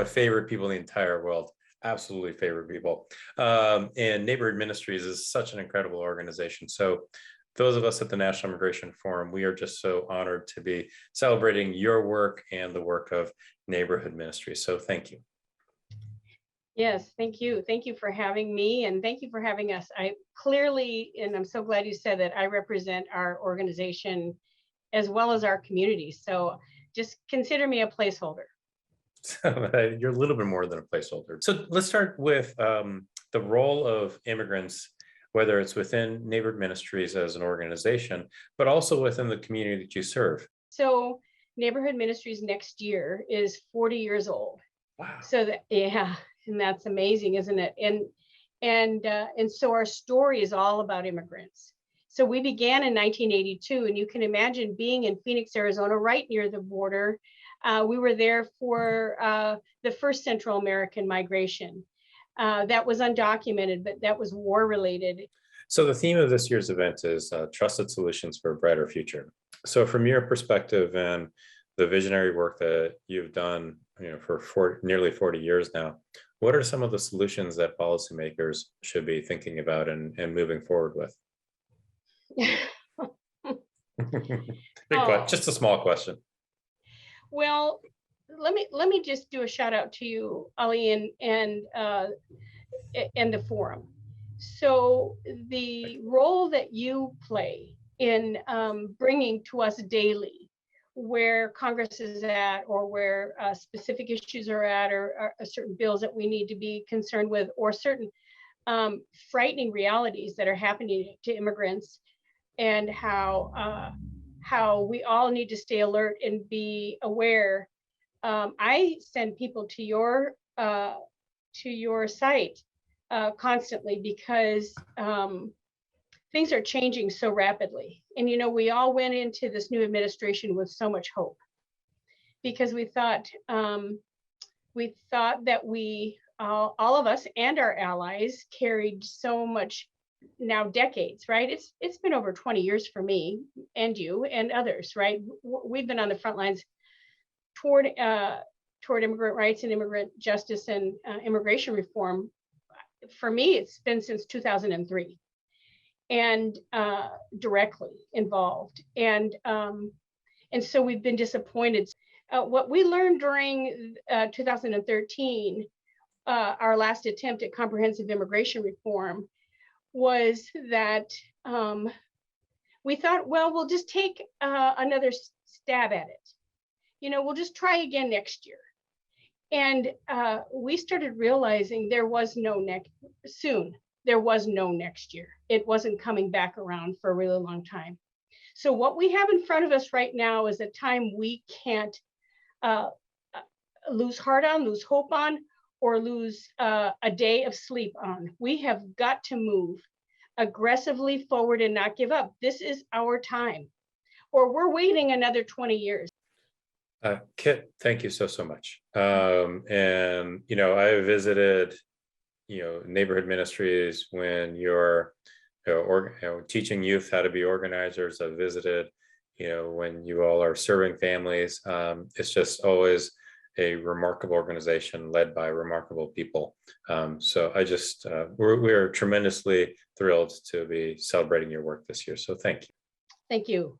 favorite people in the entire world. Absolutely favorite people. And Neighborhood Ministries is such an incredible organization. So those of us at the National Immigration Forum, we are just so honored to be celebrating your work and the work of Neighborhood Ministries. So thank you. Yes, thank you. Thank you for having me, and thank you for having us. I clearly, and I'm so glad you said that, I represent our organization as well as our community. So just consider me a placeholder. So, you're a little bit more than a placeholder. So let's start with the role of immigrants, whether it's within Neighborhood Ministries as an organization, but also within the community that you serve. So Neighborhood Ministries next year is 40 years old. Wow. So that, yeah, and that's amazing, isn't it? And so our story is all about immigrants. So we began in 1982, and you can imagine being in Phoenix, Arizona, right near the border. We were there for the first Central American migration. That was undocumented, but that was war related. So the theme of this year's event is Trusted Solutions for a Brighter Future. So from your perspective and the visionary work that you've done, for nearly 40 years now, what are some of the solutions that policymakers should be thinking about and moving forward with? Just a small question. Well, let me just do a shout out to you, Ali, and the forum. So the role that you play in bringing to us daily where Congress is at, or where specific issues are at, or certain bills that we need to be concerned with, or certain frightening realities that are happening to immigrants, and how we all need to stay alert and be aware. I send people to your site constantly, because things are changing so rapidly. And we all went into this new administration with so much hope, because we thought that we all of us and our allies carried so much, now decades, right? It's been over 20 years for me and you and others, right? We've been on the front lines toward immigrant rights and immigrant justice and immigration reform. For me, it's been since 2003, and directly involved. And so we've been disappointed. What we learned during 2013, our last attempt at comprehensive immigration reform, was that we thought, well, we'll just take another stab at it. We'll just try again next year. And we started realizing there was no next year. It wasn't coming back around for a really long time. So what we have in front of us right now is a time we can't lose heart on, lose hope on, or lose a day of sleep on. We have got to move aggressively forward and not give up. This is our time, or we're waiting another 20 years. Kit, thank you so much. And I visited Neighborhood Ministries when you're teaching youth how to be organizers. I've visited when you all are serving families. It's just always a remarkable organization led by remarkable people. So I just we're tremendously thrilled to be celebrating your work this year. So thank you. Thank you.